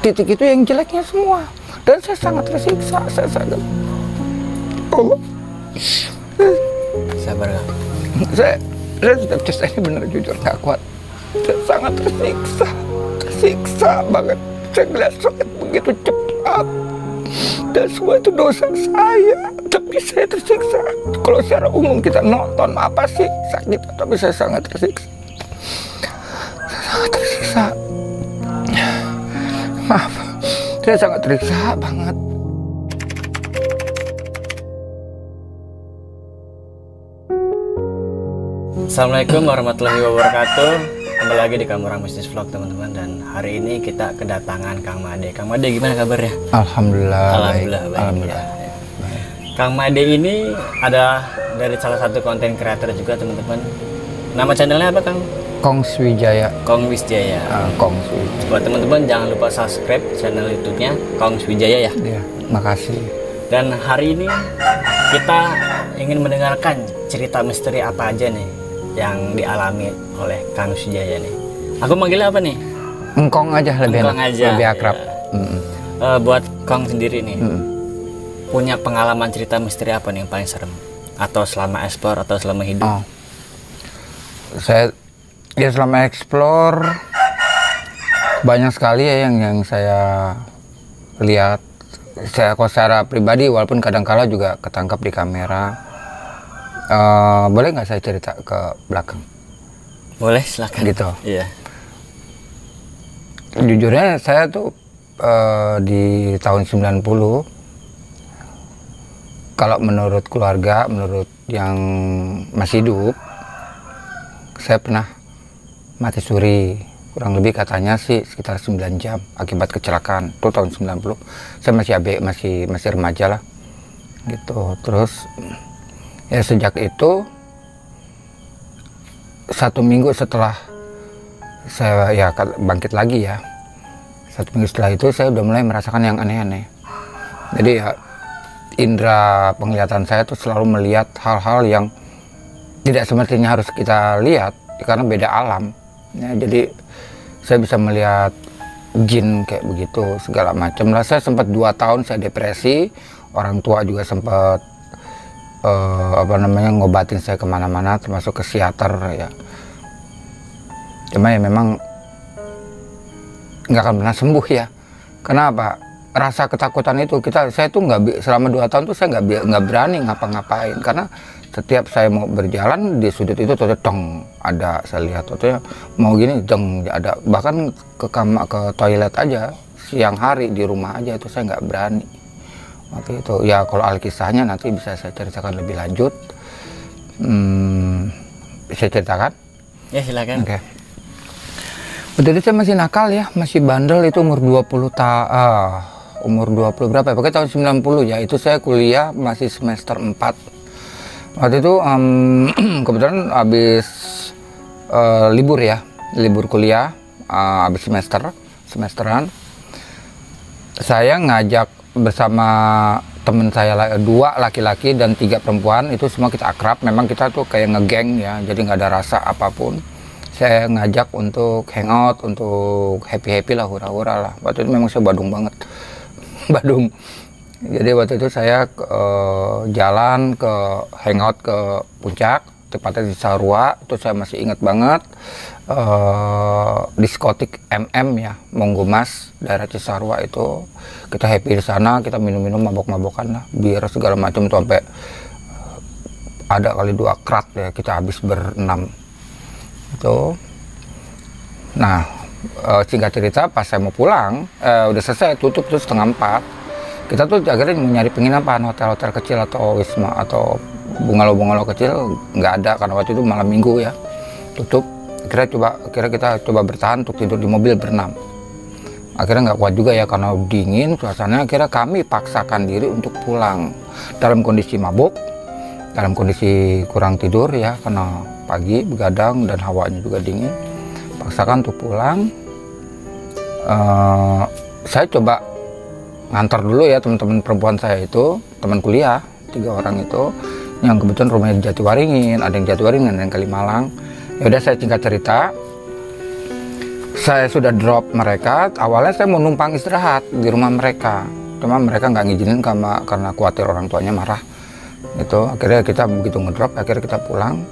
titik itu yang jeleknya semua, dan saya sangat tersiksa. Saya sangat sabar Kang. saya ini benar jujur nggak kuat. Saya sangat tersiksa banget. Saya ngeliat sakit begitu cepat, dan semua itu dosa saya, tapi saya tersiksa. Kalau secara umum kita nonton apa sih sakit, tapi saya sangat tersiksa. Maaf, saya sangat tersiksa banget. Assalamualaikum warahmatullahi wabarakatuh. Kembali lagi di Kamu Orang Bisnis Vlog teman-teman. Dan hari ini kita kedatangan Kang Made. Kang Made gimana kabarnya? Alhamdulillah. Alhamdulillah baik. Alhamdulillah. Ya. Kang Made ini ada dari salah satu konten kreator juga teman-teman. Nama channelnya apa Kang? Kongs Wijaya. Kongs Wijaya. Kongs Wijaya. Buat teman-teman jangan lupa subscribe channel YouTube-nya Kongs Wijaya ya. Iya, makasih. Dan hari ini kita ingin mendengarkan cerita misteri apa aja nih yang dialami oleh Kang Wijaya nih. Aku manggilnya apa nih? Engkong aja lebih Engkong enak, aja, lebih akrab. ya. Buat Kang sendiri nih, punya pengalaman cerita misteri apa nih yang paling serem? Atau selama eksplor atau selama hidup? Oh. Saya selama explore banyak sekali ya yang saya lihat. Saya kok secara pribadi walaupun kadang-kala juga ketangkap di kamera. Boleh nggak saya cerita ke belakang? Boleh, silakan. Gitu. Iya. Jujurnya saya tuh di tahun 90, kalau menurut keluarga, menurut yang masih hidup, saya pernah mati suri. Kurang lebih katanya sih sekitar 9 jam akibat kecelakaan. Itu tahun 90. Saya masih remaja lah. Gitu. Terus ya sejak itu 1 minggu setelah saya ya bangkit lagi ya. 1 minggu setelah itu saya udah mulai merasakan yang aneh-aneh. Jadi ya indera penglihatan saya tuh selalu melihat hal-hal yang tidak semestinya harus kita lihat karena beda alam. Ya, jadi saya bisa melihat jin kayak begitu segala macam lah. Saya sempat 2 tahun saya depresi. Orang tua juga sempat ngobatin saya kemana-mana, termasuk ke psikiater ya. Cuma ya memang nggak akan pernah sembuh ya. Kenapa? Rasa ketakutan itu saya tuh selama 2 tahun tuh saya nggak berani ngapa-ngapain karena setiap saya mau berjalan di sudut itu tuh dong ada, saya lihat tuh mau gini dong ada, bahkan ke toilet aja siang hari di rumah aja itu saya nggak berani waktu itu ya. Kalau alkisahnya nanti bisa saya ceritakan lebih lanjut. Bisa ceritakan? Ya silakan. Oke. Waktu itu saya masih nakal ya, masih bandel. Itu umur 20 umur 20 berapa ya, pokoknya tahun 90 ya. Itu saya kuliah masih semester 4 waktu itu. Kebetulan habis libur ya, libur kuliah, habis semesteran saya ngajak bersama teman saya 2 laki-laki dan 3 perempuan. Itu semua kita akrab, memang kita tuh kayak ngegeng ya, jadi nggak ada rasa apapun. Saya ngajak untuk hangout, untuk happy lah, hura-hura lah. Waktu itu memang saya badung banget. Badung. Jadi waktu itu saya jalan ke hangout ke puncak, tepatnya di Sarua. Itu saya masih ingat banget. Diskotik MM ya, Monggomas, daerah Cisarua itu. Kita happy di sana, kita minum-minum, mabok-mabokan lah, bir segala macam tuh sampai ada kali 2 krat ya, kita habis ber-6 itu. Nah, singkat cerita pas saya mau pulang, udah selesai tutup tuh 3:30. Kita tuh akhirnya nyari penginapan, hotel-hotel kecil atau wisma atau bungalow-bungalow kecil nggak ada karena waktu itu malam minggu ya, tutup. Akhirnya kita coba bertahan untuk tidur di mobil ber-6. Akhirnya nggak kuat juga ya karena dingin suasananya. Akhirnya kami paksakan diri untuk pulang dalam kondisi mabuk, dalam kondisi kurang tidur ya karena pagi begadang dan hawanya juga dingin. Paksakan untuk pulang. Saya coba ngantar dulu ya teman-teman perempuan saya itu, teman kuliah 3 orang itu yang kebetulan rumahnya di Jatiwaringin, ada yang Jatiwaringin, ada yang Kalimalang. Ya udah saya singkat cerita, Saya sudah drop mereka. Awalnya saya mau numpang istirahat di rumah mereka, cuma mereka nggak ngizinin karena khawatir orang tuanya marah. Itu akhirnya kita begitu ngedrop, akhirnya kita pulang.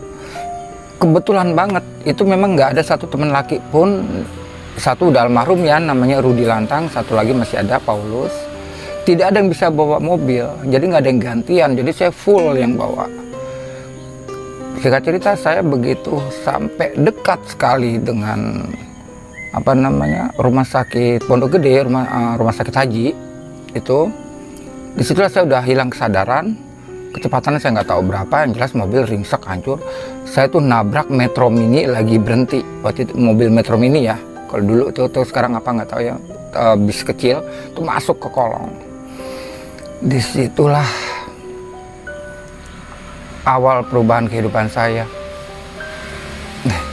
Kebetulan banget itu memang nggak ada satu teman laki pun. Satu udah almarhum ya, namanya Rudi Lantang. Satu lagi masih ada, Paulus. Tidak ada yang bisa bawa mobil, jadi nggak ada yang gantian. Jadi saya full yang bawa. Singkat cerita, saya begitu sampai dekat sekali dengan rumah sakit Pondok Gede, rumah sakit haji itu. Disitulah saya udah hilang kesadaran. Kecepatannya saya nggak tahu berapa, yang jelas mobil ringsek hancur. Saya tuh nabrak Metro Mini lagi berhenti. Waktu itu mobil Metro Mini ya. Kalau dulu tuh sekarang apa nggak tahu ya. Bis kecil tuh masuk ke kolong. Disitulah awal perubahan kehidupan saya.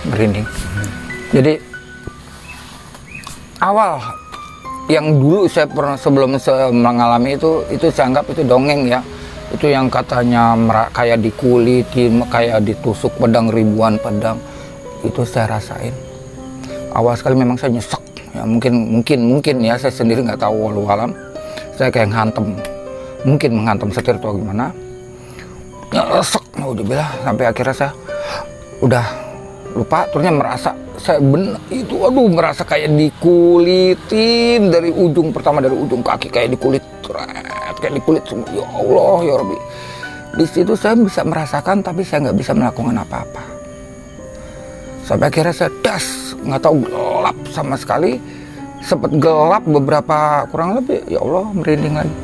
Merinding. Jadi awal yang dulu saya pernah sebelum mengalami itu saya anggap itu dongeng ya. Itu yang katanya kayak dikulitin, kayak ditusuk pedang, ribuan pedang. Itu saya rasain. Awal sekali memang saya nyesek ya, mungkin ya, saya sendiri nggak tahu, walau alam. Saya kayak menghantam setir atau gimana. Nyesek, mau dibilang, sampai akhirnya saya udah lupa. Terusnya merasa saya merasa kayak dikulitin dari ujung pertama, dari ujung kaki kayak dikulit semua. Ya Allah ya Rabbi. Di situ saya bisa merasakan, tapi saya nggak bisa melakukan apa-apa. Sampai akhirnya saya nggak tahu, gelap sama sekali. Sempat gelap beberapa, kurang lebih, ya Allah, merinding lagi.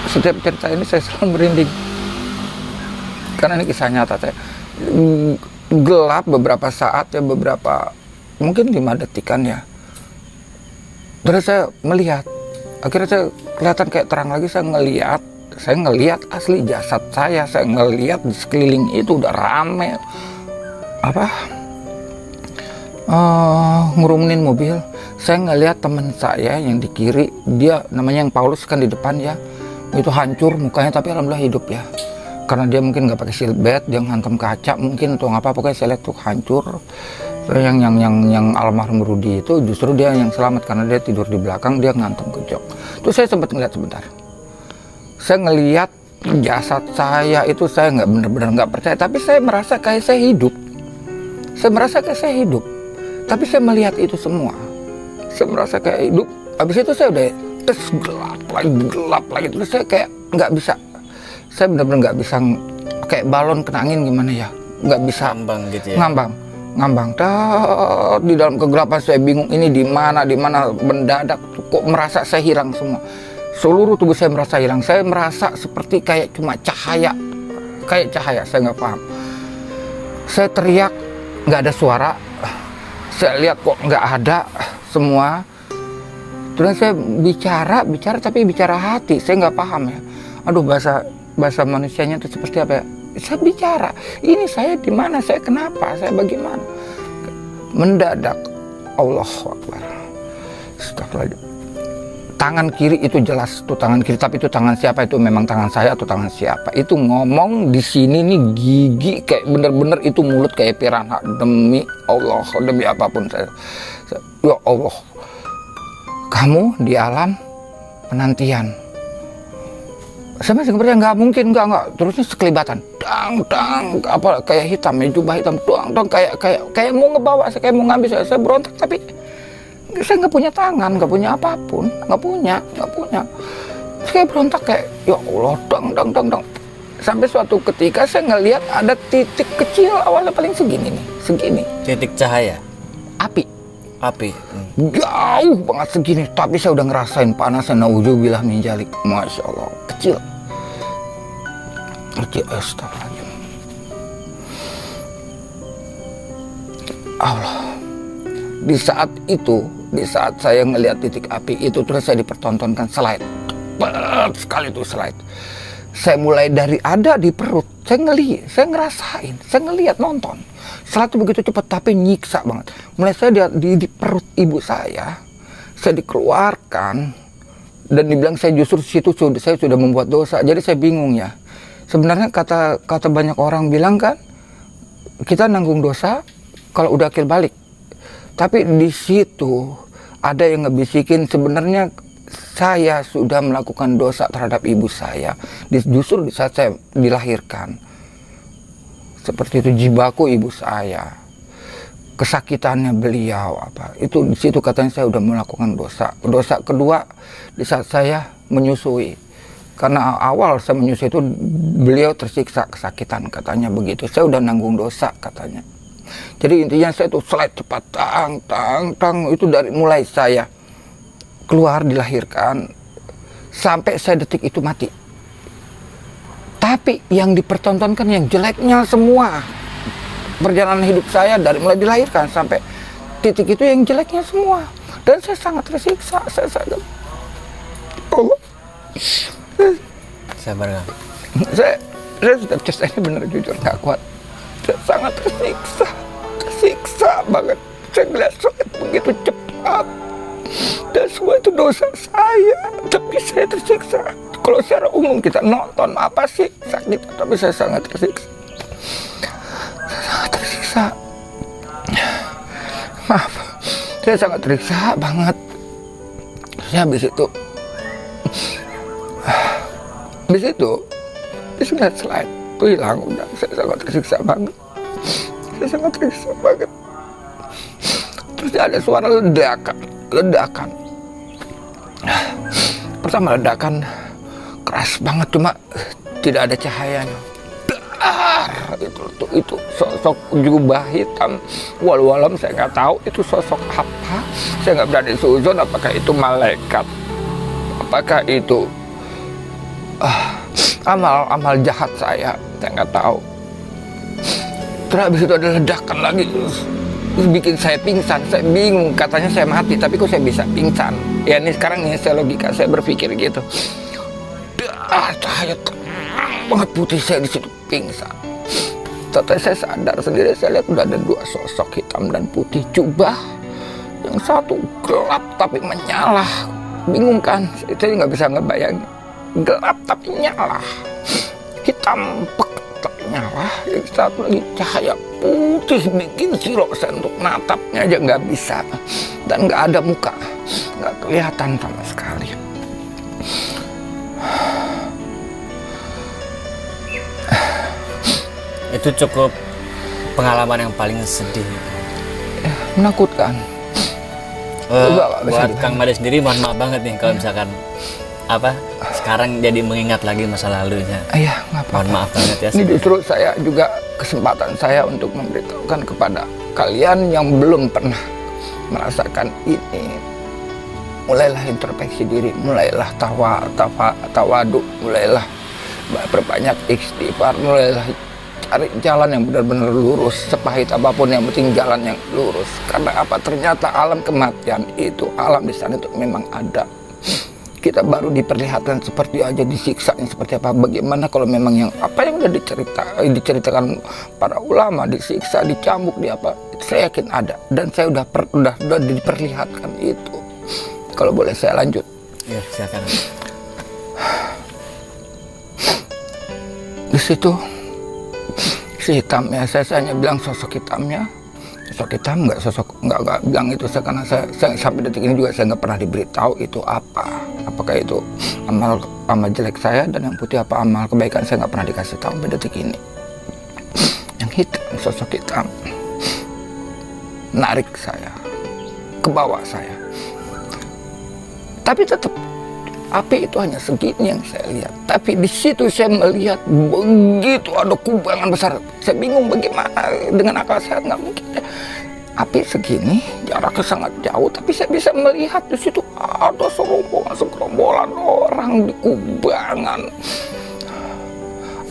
Setiap cerita ini saya selalu merinding, karena ini kisah nyata saya. Gelap beberapa saat ya, mungkin 5 detikan ya. Terus saya melihat, akhirnya saya kelihatan kayak terang lagi. Saya ngelihat asli jasad saya ngelihat di sekeliling itu udah rame ngurumunin mobil. Saya ngelihat teman saya yang di kiri, dia namanya yang Paulus kan di depan ya, itu hancur mukanya, tapi alhamdulillah hidup ya. Karena dia mungkin nggak pakai seatbelt, dia ngantam kaca mungkin atau apa, pokoknya saya lihat tuh hancur. Yang almarhum Rudi itu justru dia yang selamat, karena dia tidur di belakang, dia ngantem ke jok. Terus saya sempat ngeliat sebentar. Saya ngeliat jasad saya itu, saya nggak benar-benar nggak percaya, tapi saya merasa kayak saya hidup. Tapi saya melihat itu semua. Saya merasa kayak hidup. Habis itu saya udah gelap lagi. Terus saya kayak nggak bisa. Saya benar-benar nggak bisa, kayak balon kena angin gimana ya, nggak bisa ngambang gitu ya. Ngambang di dalam kegelapan. Saya bingung ini di mana, mendadak kok merasa saya hilang semua. Seluruh tubuh saya merasa hilang. Saya merasa seperti kayak cuma cahaya, saya nggak paham. Saya teriak, nggak ada suara. Saya lihat kok nggak ada semua. Terus saya bicara tapi bicara hati. Saya nggak paham ya. Aduh, bahasa manusianya itu seperti apa ya? Saya bicara, ini saya di mana, saya kenapa, saya bagaimana. Mendadak Allahu Akbar. Astagfirullahaladzim. Tangan kiri itu jelas tuh tangan kiri, tapi itu tangan siapa? Itu memang tangan saya atau tangan siapa? Itu ngomong di sini nih, gigi kayak bener-bener itu mulut kayak piranha. Demi Allah, demi apapun saya ya Allah, kamu di alam penantian. Saya masih percaya nggak mungkin, nggak. Terusnya sekelibatan, dang, apa kayak hitam, jubah hitam, dang, kayak mau ngebawa saya, kayak mau ngambil saya berontak, tapi saya nggak punya tangan, nggak punya apapun, nggak punya. Saya berontak kayak, ya Allah, dang. Sampai suatu ketika saya ngelihat ada titik kecil, awalnya paling segini. Titik cahaya, api. Jauh banget segini, tapi saya udah ngerasain panasnya, naudzubillah min dzalik. Masya Allah, kecil, astagfirullahaladzim. Allah, di saat saya ngelihat titik api itu, terus saya dipertontonkan slide, sekali itu slide. Saya mulai dari ada di perut, saya ngerasain, saya ngelihat, nonton. Setelah itu begitu cepat, tapi nyiksa banget. Mulai saya di perut ibu saya dikeluarkan, dan dibilang saya justru situ saya sudah membuat dosa. Jadi saya bingung ya. Sebenarnya kata banyak orang bilang kan, kita nanggung dosa kalau udah akil balik. Tapi di situ ada yang ngebisikin sebenarnya saya sudah melakukan dosa terhadap ibu saya. Justru di saat saya dilahirkan. Seperti itu jibaku ibu saya. Kesakitannya beliau apa. Itu di situ katanya saya udah melakukan dosa. Dosa kedua di saat saya menyusui. Karena awal saya menyusui itu beliau tersiksa kesakitan katanya begitu. Saya udah nanggung dosa katanya. Jadi intinya saya tuh slide cepat tang itu dari mulai saya keluar dilahirkan sampai saya detik itu mati. Tapi yang dipertontonkan yang jeleknya semua. Perjalanan hidup saya dari mulai dilahirkan sampai titik itu yang jeleknya semua. Dan saya sangat tersiksa. Saya sangat Allah. Sabar Kang. Saya sudah ini benar jujur nggak kuat. Saya sangat tersiksa banget. Saya ngeliat sakit begitu cepat. Dan semua itu dosa saya. Tapi saya tersiksa. Kalau secara umum kita nonton apa sih sakit, tapi saya sangat tersiksa. Maaf, saya sangat tersiksa banget. Saya habis itu lihat slide itu hilang udah. Saya sangat tersiksa banget. Terus ada suara ledakan. Pertama ledakan keras banget, cuma tidak ada cahayanya. Itu sosok jubah hitam walau saya nggak tahu itu sosok apa. Saya nggak berani suzon apakah itu malaikat, apakah itu amal jahat saya nggak tahu. Terus habis itu ada ledakan lagi terus bikin saya pingsan. Saya bingung, katanya saya mati tapi kok saya bisa pingsan. Ya ini sekarang ini saya logika, saya berpikir gitu. Cahaya banget putih, saya di situ pingsan. Setelah saya sadar sendiri, saya lihat udah ada dua sosok hitam dan putih jubah. Yang satu gelap tapi menyala. Bingung kan? Saya nggak bisa ngebayangin. Gelap tapi nyala. Hitam pekat tapi nyala. Yang satu lagi cahaya putih bikin sirok saya untuk natapnya aja nggak bisa. Dan nggak ada muka, nggak kelihatan sama sekali. Itu cukup pengalaman yang paling sedih. Ya, menakutkan. Buat Kang Made sendiri mohon maaf banget nih kalau misalkan sekarang jadi mengingat lagi masa lalunya. Iya, nggak apa-apa. Mohon maaf banget ya. Ini justru saya juga kesempatan saya untuk memberitahukan kepada kalian yang belum pernah merasakan ini. Mulailah introspeksi diri, mulailah tawadu, mulailah berbanyak istighfar, mulailah cari jalan yang benar-benar lurus, sepahit apapun yang penting jalan yang lurus. Karena apa? Ternyata alam kematian itu, alam di sana itu memang ada. Kita baru diperlihatkan seperti aja, disiksanya seperti apa. Bagaimana kalau memang yang apa yang udah diceritakan para ulama, disiksa, dicambuk, di apa? Saya yakin ada dan saya udah diperlihatkan itu. Kalau boleh saya lanjut. Ya, silakan. Di situ si hitam ya, saya hanya bilang sosok hitamnya, sosok hitam nggak bilang itu saya, karena saya sampai detik ini juga saya nggak pernah diberitahu itu apakah itu amal jelek saya, dan yang putih apa amal kebaikan, saya nggak pernah dikasih tahu sampai detik ini. Yang hitam, sosok hitam narik saya ke bawah saya, tapi tetap api itu hanya segini yang saya lihat. Tapi di situ saya melihat begitu ada kubangan besar. Saya bingung bagaimana dengan akal sehat, nggak mungkin. Api segini, jaraknya sangat jauh, tapi saya bisa melihat di situ ada segerombolan orang di kubangan.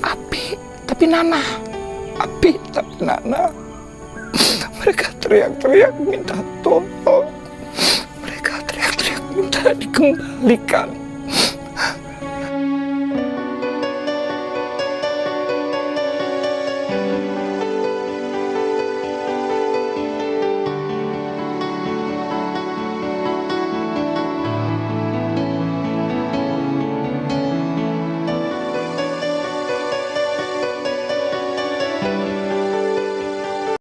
Api tapi nanah, api tapi nanah. Mereka teriak-teriak minta tolong. Mereka teriak-teriak minta dikembalikan.